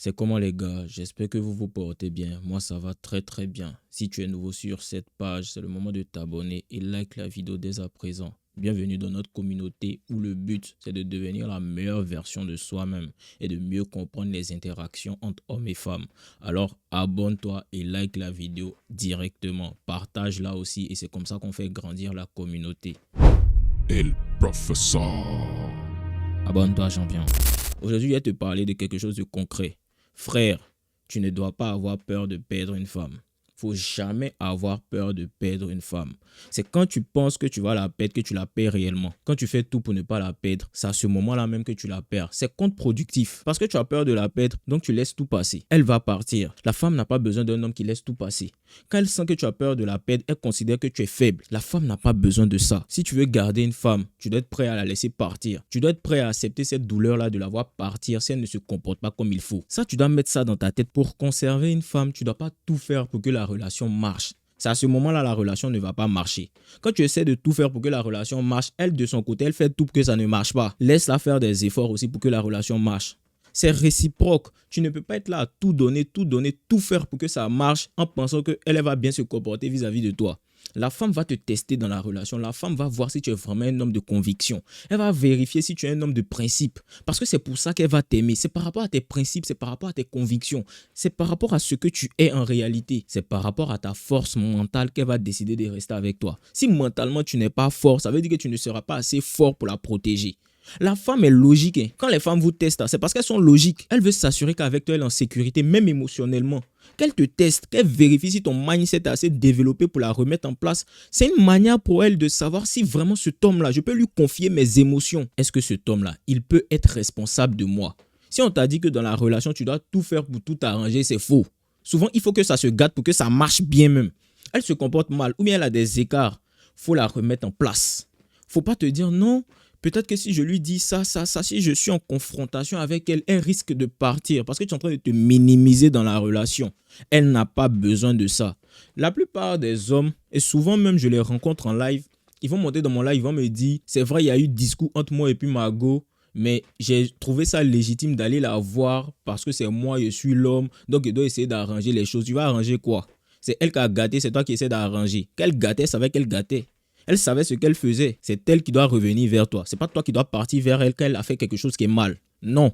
C'est comment les gars? J'espère que vous vous portez bien. Moi, ça va très très bien. Si tu es nouveau sur cette page, c'est le moment de t'abonner et like la vidéo dès à présent. Bienvenue dans notre communauté où le but, c'est de devenir la meilleure version de soi-même et de mieux comprendre les interactions entre hommes et femmes. Alors, abonne-toi et like la vidéo directement. Partage-la aussi et c'est comme ça qu'on fait grandir la communauté. El professeur. Abonne-toi, champion. Aujourd'hui, je vais te parler de quelque chose de concret. Frère, tu ne dois pas avoir peur de perdre une femme. Faut jamais avoir peur de perdre une femme. C'est quand tu penses que tu vas la perdre que tu la perds réellement. Quand tu fais tout pour ne pas la perdre, c'est à ce moment-là même que tu la perds. C'est contre-productif. Parce que tu as peur de la perdre, donc tu laisses tout passer. Elle va partir. La femme n'a pas besoin d'un homme qui laisse tout passer. Quand elle sent que tu as peur de la perdre, elle considère que tu es faible. La femme n'a pas besoin de ça. Si tu veux garder une femme, tu dois être prêt à la laisser partir. Tu dois être prêt à accepter cette douleur-là de la voir partir si elle ne se comporte pas comme il faut. Ça, tu dois mettre ça dans ta tête. Pour conserver une femme, tu ne dois pas tout faire pour que la relation marche. C'est à ce moment-là, la relation ne va pas marcher. Quand tu essaies de tout faire pour que la relation marche, elle, de son côté, elle fait tout pour que ça ne marche pas. Laisse-la faire des efforts aussi pour que la relation marche. C'est réciproque. Tu ne peux pas être là à tout donner, tout faire pour que ça marche en pensant qu'elle va bien se comporter vis-à-vis de toi. La femme va te tester dans la relation. La femme va voir si tu es vraiment un homme de conviction. Elle va vérifier si tu es un homme de principe. Parce que c'est pour ça qu'elle va t'aimer. C'est par rapport à tes principes, c'est par rapport à tes convictions. C'est par rapport à ce que tu es en réalité. C'est par rapport à ta force mentale qu'elle va décider de rester avec toi. Si mentalement tu n'es pas fort, ça veut dire que tu ne seras pas assez fort pour la protéger. La femme est logique. Quand les femmes vous testent, c'est parce qu'elles sont logiques. Elle veut s'assurer qu'avec toi, elle est en sécurité, même émotionnellement. Qu'elle te teste, qu'elle vérifie si ton mindset est assez développé pour la remettre en place. C'est une manière pour elle de savoir si vraiment cet homme-là, je peux lui confier mes émotions. Est-ce que cet homme-là, il peut être responsable de moi? Si on t'a dit que dans la relation, tu dois tout faire pour tout arranger, c'est faux. Souvent, il faut que ça se gâte pour que ça marche bien même. Elle se comporte mal ou bien elle a des écarts. Faut la remettre en place. Faut pas te dire non. Peut-être que si je lui dis ça, si je suis en confrontation avec elle, elle risque de partir parce que tu es en train de te minimiser dans la relation. Elle n'a pas besoin de ça. La plupart des hommes, et souvent même je les rencontre en live, ils vont monter dans mon live, ils vont me dire, c'est vrai, il y a eu discours entre moi et puis Margot, mais j'ai trouvé ça légitime d'aller la voir parce que c'est moi, je suis l'homme, donc je dois essayer d'arranger les choses. Tu vas arranger quoi? C'est elle qui a gâté, c'est toi qui essaies d'arranger. Qu'elle gâtait, savait qu'elle gâtait. Elle savait ce qu'elle faisait. C'est elle qui doit revenir vers toi. C'est pas toi qui dois partir vers elle qu'elle a fait quelque chose qui est mal. Non.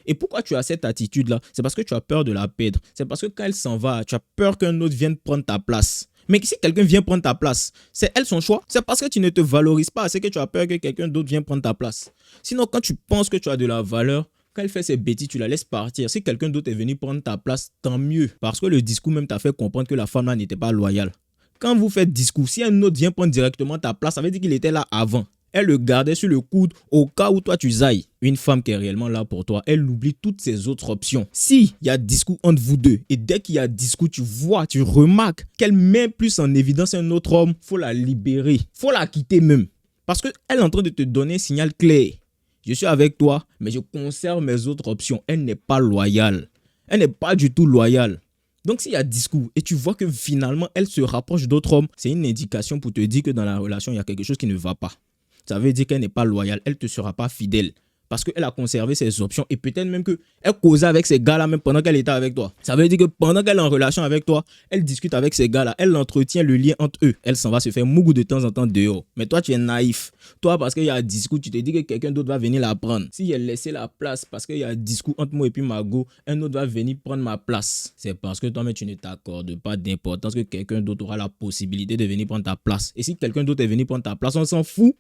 Et pourquoi tu as cette attitude-là? C'est parce que tu as peur de la perdre. C'est parce que quand elle s'en va, tu as peur qu'un autre vienne prendre ta place. Mais si quelqu'un vient prendre ta place, c'est elle son choix. C'est parce que tu ne te valorises pas assez que tu as peur que quelqu'un d'autre vienne prendre ta place. Sinon, quand tu penses que tu as de la valeur, quand elle fait ses bêtises, tu la laisses partir. Si quelqu'un d'autre est venu prendre ta place, tant mieux. Parce que le discours même t'a fait comprendre que la femme-là n'était pas loyale. Quand vous faites discours, si un autre vient prendre directement ta place, ça veut dire qu'il était là avant. Elle le gardait sur le coude au cas où toi tu zailles. Une femme qui est réellement là pour toi, elle oublie toutes ses autres options. Si il y a discours entre vous deux et dès qu'il y a discours, tu vois, tu remarques qu'elle met plus en évidence un autre homme, faut la libérer, faut la quitter même. Parce qu'elle est en train de te donner un signal clair. Je suis avec toi, mais je conserve mes autres options. Elle n'est pas loyale. Elle n'est pas du tout loyale. Donc s'il y a discours et tu vois que finalement elle se rapproche d'autres hommes, c'est une indication pour te dire que dans la relation, il y a quelque chose qui ne va pas. Ça veut dire qu'elle n'est pas loyale, elle ne te sera pas fidèle. Parce qu'elle a conservé ses options et peut-être même qu'elle causait avec ces gars-là même pendant qu'elle était avec toi. Ça veut dire que pendant qu'elle est en relation avec toi, elle discute avec ces gars-là, elle entretient le lien entre eux. Elle s'en va se faire mougou de temps en temps dehors. Mais toi, tu es naïf. Toi, parce qu'il y a un discours, tu te dis que quelqu'un d'autre va venir la prendre. Si j'ai laissé la place parce qu'il y a un discours entre moi et puis Margot, un autre va venir prendre ma place. C'est parce que toi-même, tu ne t'accordes pas d'importance que quelqu'un d'autre aura la possibilité de venir prendre ta place. Et si quelqu'un d'autre est venu prendre ta place, on s'en fout.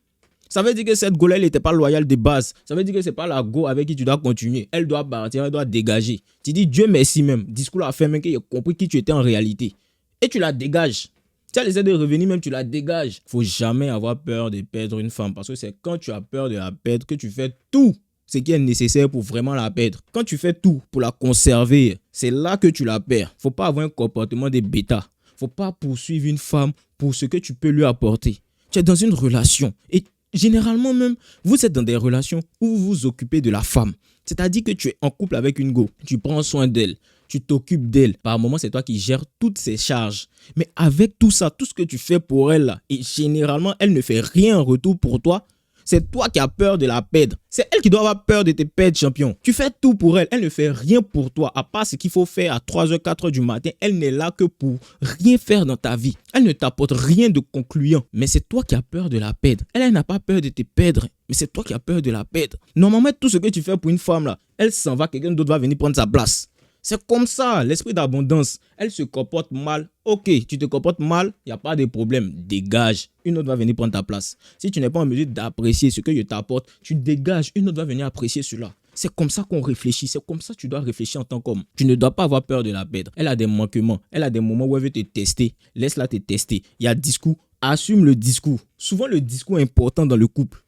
Ça veut dire que cette go-là, elle n'était pas loyale de base. Ça veut dire que ce n'est pas la go avec qui tu dois continuer. Elle doit partir, elle doit dégager. Tu dis Dieu merci même. Discours a fait même qu'il a compris qui tu étais en réalité. Et tu la dégages. Tu as essayé de revenir même, tu la dégages. Il ne faut jamais avoir peur de perdre une femme. Parce que c'est quand tu as peur de la perdre que tu fais tout ce qui est nécessaire pour vraiment la perdre. Quand tu fais tout pour la conserver, c'est là que tu la perds. Il ne faut pas avoir un comportement de bêta. Il ne faut pas poursuivre une femme pour ce que tu peux lui apporter. Tu es dans une relation et généralement même, vous êtes dans des relations où vous vous occupez de la femme. C'est-à-dire que tu es en couple avec une go, tu prends soin d'elle, tu t'occupes d'elle. Par moment, c'est toi qui gères toutes ses charges. Mais avec tout ça, tout ce que tu fais pour elle, là, et généralement, elle ne fait rien en retour pour toi, C'est toi qui as peur de la perdre. C'est elle qui doit avoir peur de te perdre, champion. Tu fais tout pour elle. Elle ne fait rien pour toi. À part ce qu'il faut faire à 3h, 4h du matin, elle n'est là que pour rien faire dans ta vie. Elle ne t'apporte rien de concluant. Mais c'est toi qui as peur de la perdre. Elle n'a pas peur de te perdre. Mais c'est toi qui as peur de la perdre. Normalement, tout ce que tu fais pour une femme, là, elle s'en va. Quelqu'un d'autre va venir prendre sa place. C'est comme ça, l'esprit d'abondance. Elle se comporte mal. Ok, tu te comportes mal, il n'y a pas de problème. Dégage. Une autre va venir prendre ta place. Si tu n'es pas en mesure d'apprécier ce que je t'apporte, tu dégages. Une autre va venir apprécier cela. C'est comme ça qu'on réfléchit. C'est comme ça que tu dois réfléchir en tant qu'homme. Tu ne dois pas avoir peur de la perdre. Elle a des manquements. Elle a des moments où elle veut te tester. Laisse-la te tester. Il y a discours. Assume le discours. Souvent, le discours est important dans le couple.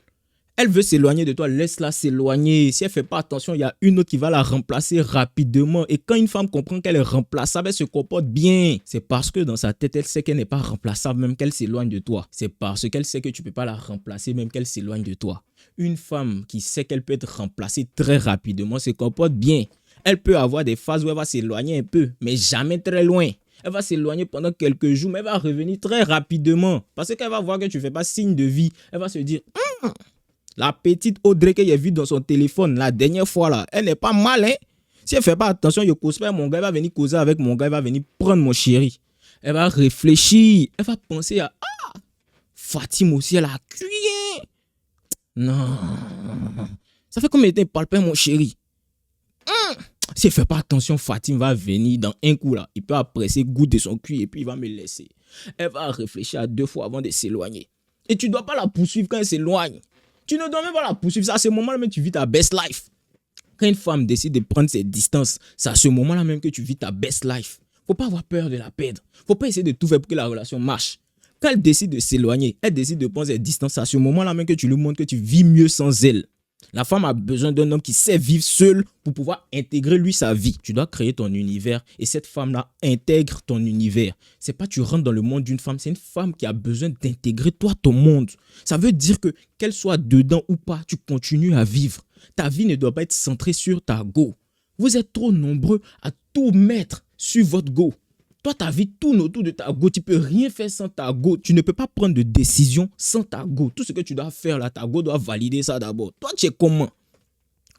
Elle veut s'éloigner de toi, laisse-la s'éloigner. Si elle ne fait pas attention, il y a une autre qui va la remplacer rapidement. Et quand une femme comprend qu'elle est remplaçable, elle se comporte bien. C'est parce que dans sa tête, elle sait qu'elle n'est pas remplaçable, même qu'elle s'éloigne de toi. C'est parce qu'elle sait que tu ne peux pas la remplacer, même qu'elle s'éloigne de toi. Une femme qui sait qu'elle peut être remplacée très rapidement se comporte bien. Elle peut avoir des phases où elle va s'éloigner un peu, mais jamais très loin. Elle va s'éloigner pendant quelques jours, mais elle va revenir très rapidement. Parce qu'elle va voir que tu ne fais pas signe de vie. Elle va se dire... La petite Audrey que j'ai vue dans son téléphone la dernière fois là, elle n'est pas mal, hein. Si elle ne fait pas attention, je cause pas mon gars, elle va venir causer avec mon gars, elle va venir prendre mon chéri. Elle va réfléchir, elle va penser à Fatim aussi, elle a cuit. Non. Ça fait combien de temps il parle pas mon chéri? Si elle ne fait pas attention, Fatim va venir dans un coup là. Il peut apprécier le goût de son cul et puis il va me laisser. Elle va réfléchir à 2 fois avant de s'éloigner. Et tu ne dois pas la poursuivre quand elle s'éloigne. Tu ne dois même pas la poursuivre. C'est à ce moment-là même que tu vis ta best life. Quand une femme décide de prendre ses distances, c'est à ce moment-là même que tu vis ta best life. Faut pas avoir peur de la perdre. Faut pas essayer de tout faire pour que la relation marche. Quand elle décide de s'éloigner, elle décide de prendre ses distances, c'est à ce moment-là même que tu lui montres que tu vis mieux sans elle. La femme a besoin d'un homme qui sait vivre seul pour pouvoir intégrer lui sa vie. Tu dois créer ton univers et cette femme-là intègre ton univers. C'est pas tu rentres dans le monde d'une femme, c'est une femme qui a besoin d'intégrer toi ton monde. Ça veut dire que qu'elle soit dedans ou pas, tu continues à vivre. Ta vie ne doit pas être centrée sur ta go. Vous êtes trop nombreux à tout mettre sur votre go. Toi, ta vie tourne autour de ta go. Tu ne peux rien faire sans ta go. Tu ne peux pas prendre de décision sans ta go. Tout ce que tu dois faire là, ta go doit valider ça d'abord. Toi, tu es comment?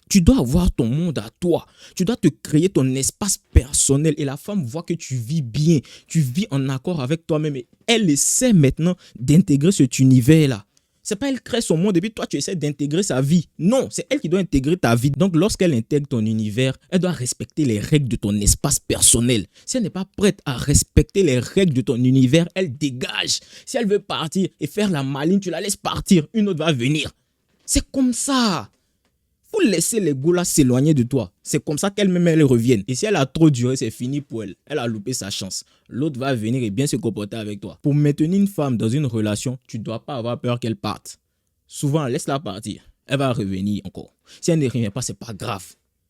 Tu dois avoir ton monde à toi. Tu dois te créer ton espace personnel. Et la femme voit que tu vis bien. Tu vis en accord avec toi-même. Et elle essaie maintenant d'intégrer cet univers-là. C'est pas elle crée son monde et puis toi tu essaies d'intégrer sa vie. Non, c'est elle qui doit intégrer ta vie. Donc lorsqu'elle intègre ton univers, elle doit respecter les règles de ton espace personnel. Si elle n'est pas prête à respecter les règles de ton univers, elle dégage. Si elle veut partir et faire la maline, tu la laisses partir. Une autre va venir. C'est comme ça. Faut laisser les gars là s'éloigner de toi. C'est comme ça qu'elle-même elle revienne. Et si elle a trop duré, c'est fini pour elle. Elle a loupé sa chance. L'autre va venir et bien se comporter avec toi. Pour maintenir une femme dans une relation, tu ne dois pas avoir peur qu'elle parte. Souvent, laisse-la partir. Elle va revenir encore. Si elle ne revient pas, c'est pas grave.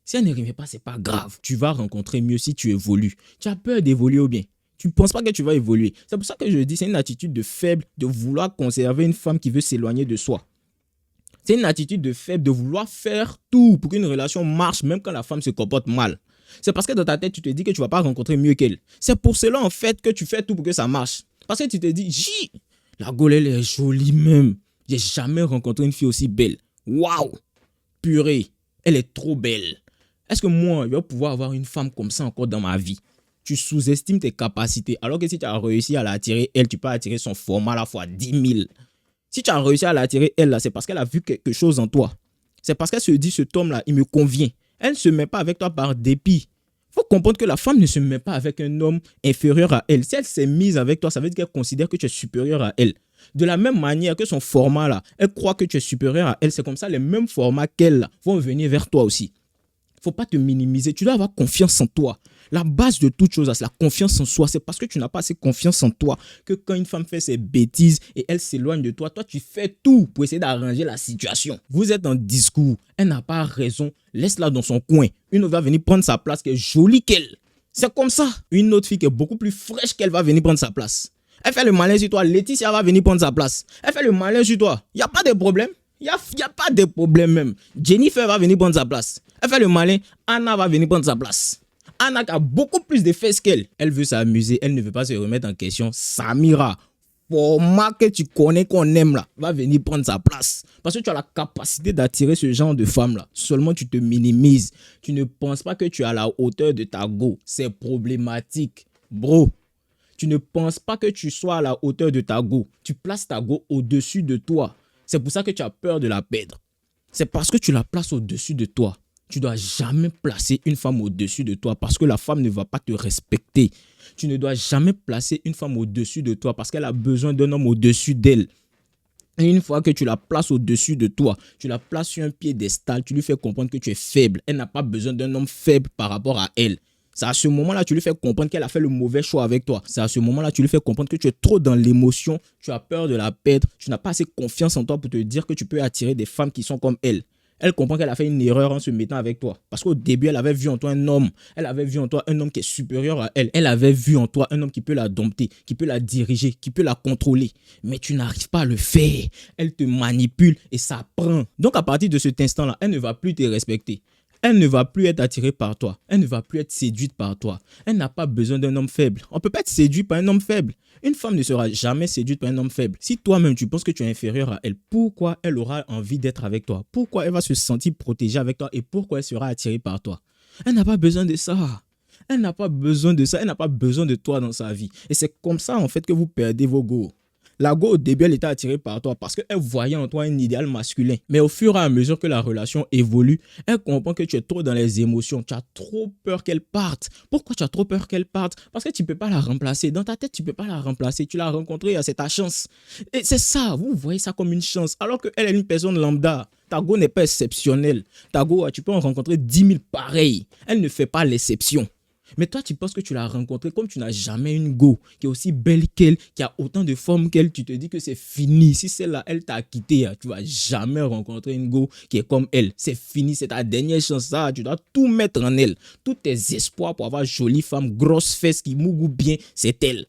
Si elle ne revient pas, c'est pas grave. Tu vas rencontrer mieux si tu évolues. Tu as peur d'évoluer ou bien? Tu ne penses pas que tu vas évoluer. C'est pour ça que je dis, c'est une attitude de faible de vouloir conserver une femme qui veut s'éloigner de soi. C'est une attitude de faible de vouloir faire tout pour qu'une relation marche même quand la femme se comporte mal. C'est parce que dans ta tête, tu te dis que tu ne vas pas rencontrer mieux qu'elle. C'est pour cela en fait que tu fais tout pour que ça marche. Parce que tu te dis, la Gaule elle est jolie même. J'ai jamais rencontré une fille aussi belle. Waouh! Purée, elle est trop belle. Est-ce que moi, je vais pouvoir avoir une femme comme ça encore dans ma vie? Tu sous-estimes tes capacités. Alors que si tu as réussi à l'attirer, elle, tu peux attirer son format à la fois 10 000. Si tu as réussi à l'attirer, elle, là, c'est parce qu'elle a vu quelque chose en toi. C'est parce qu'elle se dit, cet homme-là, il me convient. Elle ne se met pas avec toi par dépit. Il faut comprendre que la femme ne se met pas avec un homme inférieur à elle. Si elle s'est mise avec toi, ça veut dire qu'elle considère que tu es supérieur à elle. De la même manière que son format, là, elle croit que tu es supérieur à elle. C'est comme ça, les mêmes formats qu'elle là, vont venir vers toi aussi. Il ne faut pas te minimiser. Tu dois avoir confiance en toi. La base de toute chose, c'est la confiance en soi. C'est parce que tu n'as pas assez confiance en toi que quand une femme fait ses bêtises et elle s'éloigne de toi, toi, tu fais tout pour essayer d'arranger la situation. Vous êtes en discours. Elle n'a pas raison. Laisse-la dans son coin. Une autre va venir prendre sa place qui est jolie qu'elle. C'est comme ça. Une autre fille qui est beaucoup plus fraîche qu'elle va venir prendre sa place. Elle fait le malin sur toi. Laetitia va venir prendre sa place. Elle fait le malin sur toi. Il n'y a pas de problème. Il n'y a pas de problème même. Jennifer va venir prendre sa place. Elle fait le malin. Anna va venir prendre sa place. Anna a beaucoup plus de fesses qu'elle. Elle veut s'amuser. Elle ne veut pas se remettre en question. Samira, format que tu connais, qu'on aime là, va venir prendre sa place. Parce que tu as la capacité d'attirer ce genre de femme là. Seulement tu te minimises. Tu ne penses pas que tu es à la hauteur de ta go. C'est problématique. Bro, tu ne penses pas que tu sois à la hauteur de ta go. Tu places ta go au-dessus de toi. C'est pour ça que tu as peur de la perdre. C'est parce que tu la places au-dessus de toi. Tu ne dois jamais placer une femme au-dessus de toi parce que la femme ne va pas te respecter. Tu ne dois jamais placer une femme au-dessus de toi parce qu'elle a besoin d'un homme au-dessus d'elle. Et une fois que tu la places au-dessus de toi, tu la places sur un piédestal, tu lui fais comprendre que tu es faible. Elle n'a pas besoin d'un homme faible par rapport à elle. C'est à ce moment-là que tu lui fais comprendre qu'elle a fait le mauvais choix avec toi. C'est à ce moment-là que tu lui fais comprendre que tu es trop dans l'émotion, tu as peur de la perdre, tu n'as pas assez confiance en toi pour te dire que tu peux attirer des femmes qui sont comme elle. Elle comprend qu'elle a fait une erreur en se mettant avec toi. Parce qu'au début, elle avait vu en toi un homme. Elle avait vu en toi un homme qui est supérieur à elle. Elle avait vu en toi un homme qui peut la dompter, qui peut la diriger, qui peut la contrôler. Mais tu n'arrives pas à le faire. Elle te manipule et ça prend. Donc à partir de cet instant-là, elle ne va plus te respecter. Elle ne va plus être attirée par toi. Elle ne va plus être séduite par toi. Elle n'a pas besoin d'un homme faible. On ne peut pas être séduit par un homme faible. Une femme ne sera jamais séduite par un homme faible. Si toi-même tu penses que tu es inférieur à elle, pourquoi elle aura envie d'être avec toi? Pourquoi elle va se sentir protégée avec toi et pourquoi elle sera attirée par toi? Elle n'a pas besoin de ça. Elle n'a pas besoin de ça. Elle n'a pas besoin de toi dans sa vie. Et c'est comme ça en fait que vous perdez vos go. La go, au début, elle était attirée par toi parce qu'elle voyait en toi un idéal masculin. Mais au fur et à mesure que la relation évolue, elle comprend que tu es trop dans les émotions. Tu as trop peur qu'elle parte. Pourquoi tu as trop peur qu'elle parte? Parce que tu ne peux pas la remplacer. Dans ta tête, tu ne peux pas la remplacer. Tu l'as rencontrée, c'est ta chance. Et c'est ça, vous voyez ça comme une chance. Alors qu'elle est une personne lambda. Ta go n'est pas exceptionnelle. Ta go, tu peux en rencontrer 10 000 pareils. Elle ne fait pas l'exception. Mais toi, tu penses que tu l'as rencontrée comme tu n'as jamais une go qui est aussi belle qu'elle, qui a autant de formes qu'elle. Tu te dis que c'est fini. Si celle-là, elle t'a quitté, tu ne vas jamais rencontrer une go qui est comme elle. C'est fini, c'est ta dernière chance. Ça, tu dois tout mettre en elle. Tous tes espoirs pour avoir une jolie femme, grosse fesse qui mougou bien, c'est elle.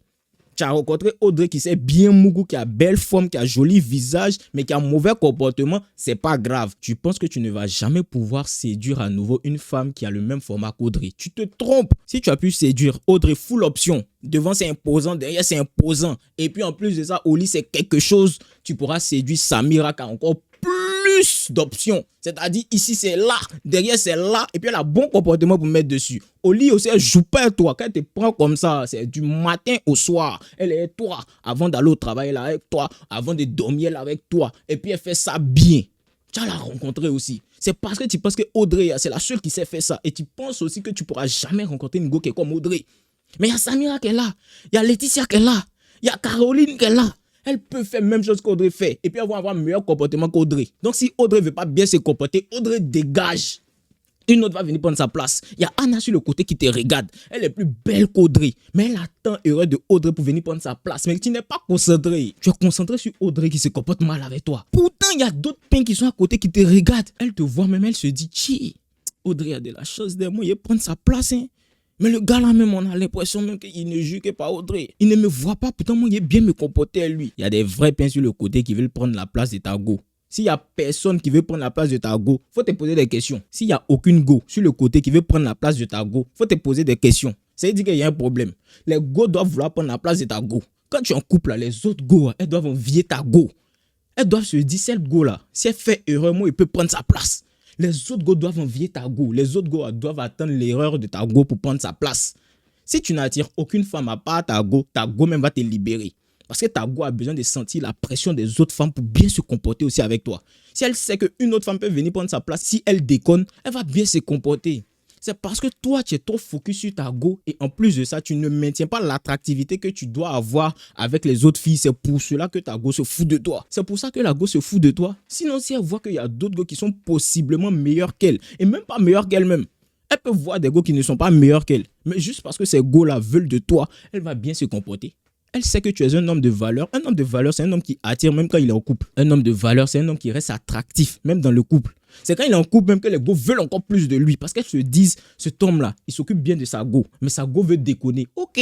Tu as rencontré Audrey qui sait bien mougou, qui a belle forme, qui a joli visage, mais qui a mauvais comportement, c'est pas grave. Tu penses que tu ne vas jamais pouvoir séduire à nouveau une femme qui a le même format qu'Audrey. Tu te trompes. Si tu as pu séduire Audrey full option, devant c'est imposant, derrière c'est imposant, et puis en plus de ça, au lit c'est quelque chose, tu pourras séduire Samira qui a encore plus d'options. C'est-à-dire ici c'est là, derrière c'est là, et puis elle a bon comportement pour mettre dessus. Au lit aussi, elle joue pas toi. Quand elle te prend comme ça, c'est du matin au soir. Elle est avec toi. Avant d'aller au travail, elle est avec toi. Avant de dormir, elle est avec toi. Et puis elle fait ça bien. Tu vas la rencontrer aussi. C'est parce que tu penses que Audrey, c'est la seule qui sait faire ça. Et tu penses aussi que tu pourras jamais rencontrer une go qui est comme Audrey. Mais il y a Samira qui est là. Il y a Laetitia qui est là. Il y a Caroline qui est là. Elle peut faire la même chose qu'Audrey fait. Et puis elle va avoir un meilleur comportement qu'Audrey. Donc si Audrey ne veut pas bien se comporter, Audrey dégage. Une autre va venir prendre sa place. Il y a Anna sur le côté qui te regarde. Elle est plus belle qu'Audrey. Mais elle attend l'heure de Audrey pour venir prendre sa place. Mais tu n'es pas concentré. Tu es concentré sur Audrey qui se comporte mal avec toi. Pourtant, il y a d'autres pins qui sont à côté qui te regardent. Elle te voit même, elle se dit, chi, Audrey a de la chance de moi, il va prendre sa place. Hein. Mais le gars là même, on a l'impression même qu'il ne joue que par Audrey. Il ne me voit pas, pourtant moi, il est bien me comporter à lui. Il y a des vrais pins sur le côté qui veulent prendre la place de ta go. S'il n'y a personne qui veut prendre la place de ta go, il faut te poser des questions. S'il n'y a aucune go sur le côté qui veut prendre la place de ta go, il faut te poser des questions. Ça veut dire qu'il y a un problème. Les go doivent vouloir prendre la place de ta go. Quand tu es en couple, les autres go, elles doivent envier ta go. Elles doivent se dire, cette go là, si elle fait erreur, moi, il peut prendre sa place. Les autres go doivent envier ta go. Les autres go doivent attendre l'erreur de ta go pour prendre sa place. Si tu n'attires aucune femme à part ta go même va te libérer. Parce que ta go a besoin de sentir la pression des autres femmes pour bien se comporter aussi avec toi. Si elle sait qu'une autre femme peut venir prendre sa place, si elle déconne, elle va bien se comporter. C'est parce que toi, tu es trop focus sur ta go et en plus de ça, tu ne maintiens pas l'attractivité que tu dois avoir avec les autres filles. C'est pour cela que ta go se fout de toi. C'est pour ça que la go se fout de toi. Sinon, si elle voit qu'il y a d'autres go qui sont possiblement meilleurs qu'elle et même pas meilleurs qu'elle-même, elle peut voir des go qui ne sont pas meilleurs qu'elle. Mais juste parce que ces go-là veulent de toi, elle va bien se comporter. Elle sait que tu es un homme de valeur. Un homme de valeur, c'est un homme qui attire même quand il est en couple. Un homme de valeur, c'est un homme qui reste attractif, même dans le couple. C'est quand il est en couple même que les go veulent encore plus de lui. Parce qu'elles se disent, cet homme-là, il s'occupe bien de sa go. Mais sa go veut déconner. Ok,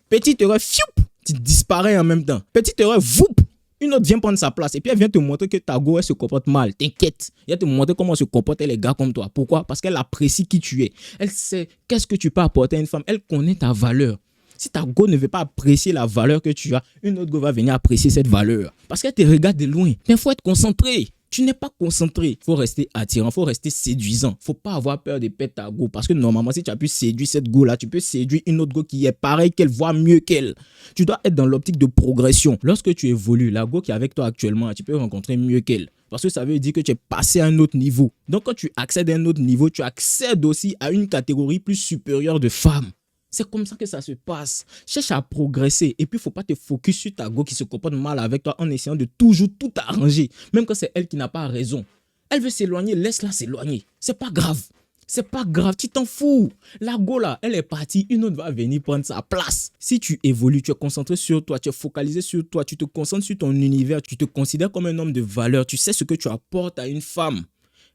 petite erreur, fioup, tu disparais en même temps. Petite erreur, voup, une autre vient prendre sa place. Et puis elle vient te montrer que ta go, elle se comporte mal. T'inquiète. Elle vient te montrer comment se comportent les gars comme toi. Pourquoi? Parce qu'elle apprécie qui tu es. Elle sait qu'est-ce que tu peux apporter à une femme. Elle connaît ta valeur. Si ta go ne veut pas apprécier la valeur que tu as, une autre go va venir apprécier cette valeur. Parce qu'elle te regarde de loin. Mais il faut être concentré. Tu n'es pas concentré. Il faut rester attirant, il faut rester séduisant. Il ne faut pas avoir peur de perdre ta go. Parce que normalement, si tu as pu séduire cette go-là, tu peux séduire une autre go qui est pareille qu'elle, voit mieux qu'elle. Tu dois être dans l'optique de progression. Lorsque tu évolues, la go qui est avec toi actuellement, tu peux rencontrer mieux qu'elle. Parce que ça veut dire que tu es passé à un autre niveau. Donc quand tu accèdes à un autre niveau, tu accèdes aussi à une catégorie plus supérieure de femmes. C'est comme ça que ça se passe. Cherche à progresser. Et puis, il ne faut pas te focus sur ta go qui se comporte mal avec toi en essayant de toujours tout arranger. Même quand c'est elle qui n'a pas raison. Elle veut s'éloigner, laisse-la s'éloigner. C'est pas grave. C'est pas grave, tu t'en fous. La go là, elle est partie, une autre va venir prendre sa place. Si tu évolues, tu es concentré sur toi, tu es focalisé sur toi, tu te concentres sur ton univers, tu te considères comme un homme de valeur, tu sais ce que tu apportes à une femme.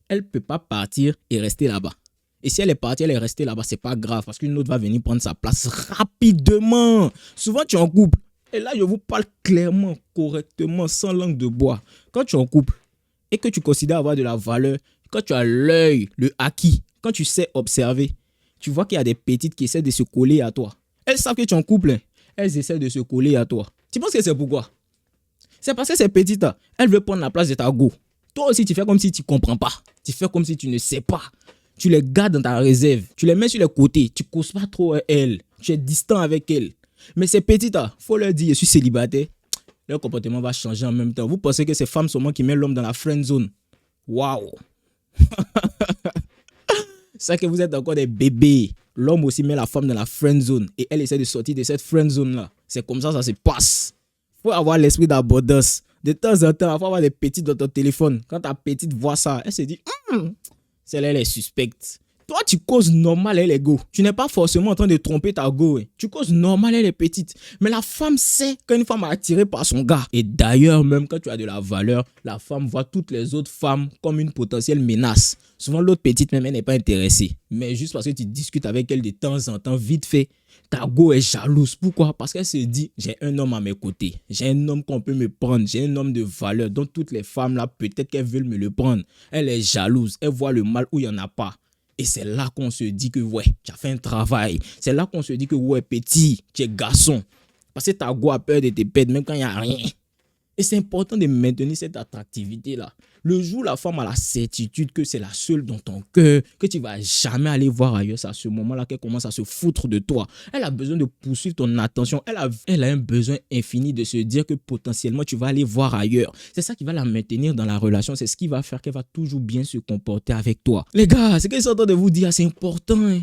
Elle ne peut pas partir et rester là-bas. Et si elle est partie, elle est restée là-bas, c'est pas grave parce qu'une autre va venir prendre sa place rapidement. Souvent, tu es en couple. Et là, je vous parle clairement, correctement, sans langue de bois. Quand tu es en couple et que tu considères avoir de la valeur, quand tu as l'œil, le acquis, quand tu sais observer, tu vois qu'il y a des petites qui essaient de se coller à toi. Elles savent que tu es en couple. Elles essaient de se coller à toi. Tu penses que c'est pourquoi? C'est parce que ces petites, elles veulent prendre la place de ta go. Toi aussi, tu fais comme si tu ne comprends pas. Tu fais comme si tu ne sais pas. Tu les gardes dans ta réserve. Tu les mets sur les côtés. Tu ne causes pas trop à elles. Tu es distant avec elles. Mais ces petites, il faut leur dire, je suis célibataire. Leur comportement va changer en même temps. Vous pensez que ces femmes sont moi qui mettent l'homme dans la friend zone? Waouh! C'est que vous êtes encore des bébés. L'homme aussi met la femme dans la friend zone. Et elle essaie de sortir de cette friend zone-là. C'est comme ça se passe. Il faut avoir l'esprit d'abondance. De temps en temps, il faut avoir des petites dans ton téléphone. Quand ta petite voit ça, elle se dit, celle-là, elle est suspecte. Toi, tu causes normal, elle est go. Tu n'es pas forcément en train de tromper ta go. Tu causes normal, elle est petite. Mais la femme sait qu'une femme est attirée par son gars. Et d'ailleurs, même quand tu as de la valeur, la femme voit toutes les autres femmes comme une potentielle menace. Souvent, l'autre petite, même, elle n'est pas intéressée. Mais juste parce que tu discutes avec elle de temps en temps, vite fait, ta go est jalouse. Pourquoi? Parce qu'elle se dit, j'ai un homme à mes côtés. J'ai un homme qu'on peut me prendre. J'ai un homme de valeur. Donc, toutes les femmes là, peut-être qu'elles veulent me le prendre. Elle est jalouse. Elle voit le mal où il n'y en a pas. Et c'est là qu'on se dit que ouais, tu as fait un travail. C'est là qu'on se dit que ouais, petit, tu es garçon. Parce que ta go a peur de te perdre même quand il n'y a rien. Et c'est important de maintenir cette attractivité-là. Le jour où la femme a la certitude que c'est la seule dans ton cœur, que tu ne vas jamais aller voir ailleurs, c'est à ce moment-là qu'elle commence à se foutre de toi. Elle a besoin de poursuivre ton attention. Elle a un besoin infini de se dire que potentiellement tu vas aller voir ailleurs. C'est ça qui va la maintenir dans la relation. C'est ce qui va faire qu'elle va toujours bien se comporter avec toi. Les gars, ce qu'ils sont en train de vous dire, c'est important.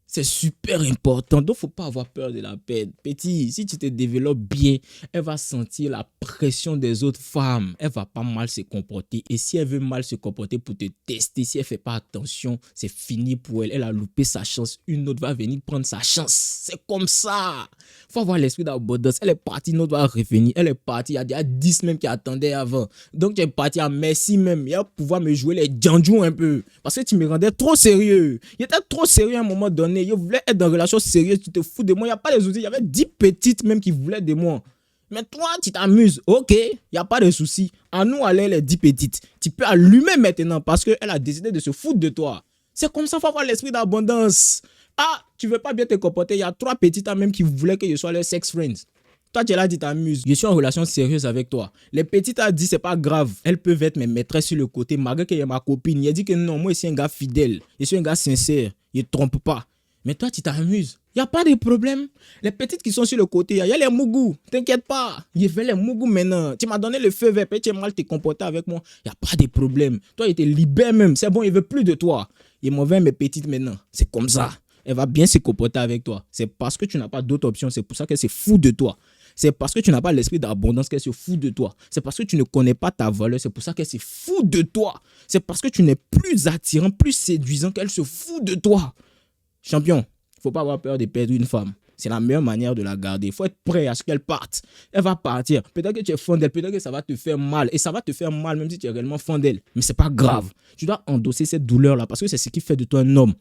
C'est super important. Donc, il ne faut pas avoir peur de la perdre. Petit, si tu te développes bien, elle va sentir la pression des autres femmes. Elle ne va pas mal se comporter. Et si elle veut mal se comporter pour te tester, si elle ne fait pas attention, c'est fini pour elle. Elle a loupé sa chance. Une autre va venir prendre sa chance. C'est comme ça. Il faut avoir l'esprit d'abondance. Elle est partie, une autre va revenir. Elle est partie. Il y a déjà 10 même qui attendaient avant. Donc, tu es parti à merci même. Il va pouvoir me jouer les djandjous un peu. Parce que tu me rendais trop sérieux. Il était trop sérieux à un moment donné. Je voulais être dans une relation sérieuse, tu te fous de moi. Il n'y a pas de soucis. Il y avait 10 petites même qui voulaient de moi. Mais toi, tu t'amuses. Ok, il n'y a pas de soucis. À nous, aller les 10 petites. Tu peux allumer maintenant parce qu'elle a décidé de se foutre de toi. C'est comme ça qu'il faut avoir l'esprit d'abondance. Ah, tu ne veux pas bien te comporter. Il y a 3 petites même qui voulaient que je sois leur sex friends. Toi, tu es là, tu t'amuses. Je suis en relation sérieuse avec toi. Les petites a dit, c'est pas grave. Elles peuvent être mes maîtresses sur le côté. Malgré qu'elle est ma copine. Il a dit que non, moi, je suis un gars fidèle. Je suis un gars sincère. Je ne trompe pas. Mais toi, tu t'amuses. Il n'y a pas de problème. Les petites qui sont sur le côté, il y a les mougous. T'inquiète pas. Je fais les mougous maintenant. Tu m'as donné le feu vert. Tu as mal te comporter avec moi. Il n'y a pas de problème. Toi, il te libère même. C'est bon, il ne veut plus de toi. Il m'en veut mes petites maintenant. C'est comme ça. Elle va bien se comporter avec toi. C'est parce que tu n'as pas d'autre option. C'est pour ça qu'elle se fout de toi. C'est parce que tu n'as pas l'esprit d'abondance qu'elle se fout de toi. C'est parce que tu ne connais pas ta valeur. C'est pour ça qu'elle se fout de toi. C'est parce que tu n'es plus attirant, plus séduisant qu'elle se fout de toi. Champion, il ne faut pas avoir peur de perdre une femme. C'est la meilleure manière de la garder. Il faut être prêt à ce qu'elle parte. Elle va partir. Peut-être que tu es fan d'elle. Peut-être que ça va te faire mal. Et ça va te faire mal même si tu es réellement fan d'elle. Mais ce n'est pas grave. Tu dois endosser cette douleur-là parce que c'est ce qui fait de toi un homme.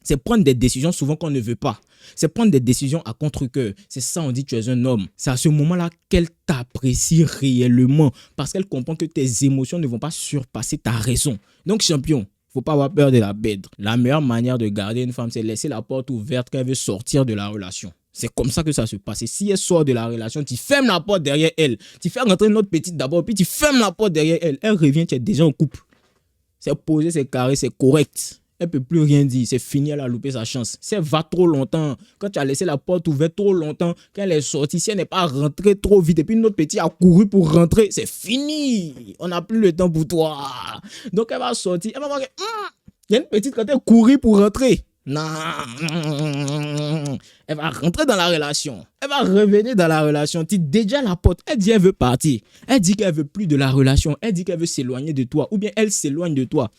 C'est prendre des décisions souvent qu'on ne veut pas. C'est prendre des décisions à contre-cœur. C'est ça, on dit que tu es un homme. C'est à ce moment-là qu'elle t'apprécie réellement parce qu'elle comprend que tes émotions ne vont pas surpasser ta raison. Donc, champion, faut pas avoir peur de la perdre. La meilleure manière de garder une femme, c'est laisser la porte ouverte quand elle veut sortir de la relation. C'est comme ça que ça se passe. Et si elle sort de la relation, tu fermes la porte derrière elle. Tu fais rentrer notre petite d'abord, puis tu fermes la porte derrière elle. Elle revient, tu es déjà en couple. C'est posé, c'est carré, c'est correct. Elle ne peut plus rien dire. C'est fini, elle a loupé sa chance. Si elle va trop longtemps, quand tu as laissé la porte ouverte trop longtemps, quand elle est sortie, si elle n'est pas rentrée trop vite, et puis notre petit a couru pour rentrer, c'est fini. On n'a plus le temps pour toi. Donc elle va sortir, elle va voir que il y a une petite quand elle courir pour rentrer. Non, elle va rentrer dans la relation. Elle va revenir dans la relation. Tu déjà la porte. Elle dit qu'elle veut partir. Elle dit qu'elle veut plus de la relation. Elle dit qu'elle veut s'éloigner de toi. Ou bien elle s'éloigne de toi.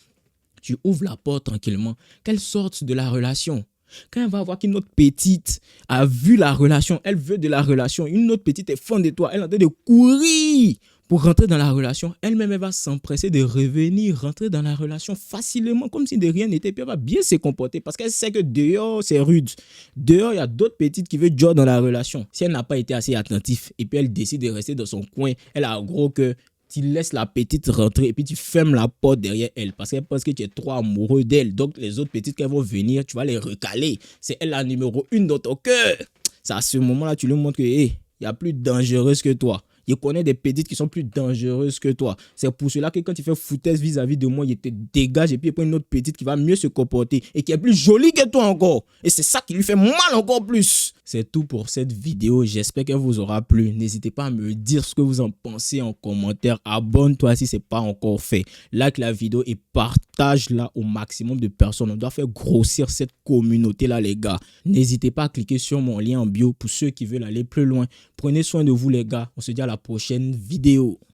Tu ouvres la porte tranquillement. Qu'elle sorte de la relation. Quand elle va voir qu'une autre petite a vu la relation, elle veut de la relation. Une autre petite est fan de toi. Elle est en train de courir pour rentrer dans la relation. Elle-même, elle va s'empresser de revenir, rentrer dans la relation facilement, comme si de rien n'était. Puis elle va bien se comporter parce qu'elle sait que dehors, c'est rude. Dehors, il y a d'autres petites qui veulent jouer dans la relation. Si elle n'a pas été assez attentive et puis elle décide de rester dans son coin, elle a gros que tu laisses la petite rentrer et puis tu fermes la porte derrière elle parce qu'elle pense que tu es trop amoureux d'elle. Donc les autres petites qui vont venir, tu vas les recaler. C'est elle la numéro 1 dans ton cœur. C'est à ce moment-là, tu lui montres que il y a plus dangereuse que toi. Je connais des petites qui sont plus dangereuses que toi. C'est pour cela que quand tu fais foutaise vis-à-vis de moi, il te dégage et puis il prend une autre petite qui va mieux se comporter et qui est plus jolie que toi encore. Et c'est ça qui lui fait mal encore plus. C'est tout pour cette vidéo. J'espère qu'elle vous aura plu. N'hésitez pas à me dire ce que vous en pensez en commentaire. Abonne-toi si ce n'est pas encore fait. Like la vidéo et partage-la au maximum de personnes. On doit faire grossir cette communauté-là, les gars. N'hésitez pas à cliquer sur mon lien en bio pour ceux qui veulent aller plus loin. Prenez soin de vous, les gars. On se dit à la prochaine vidéo.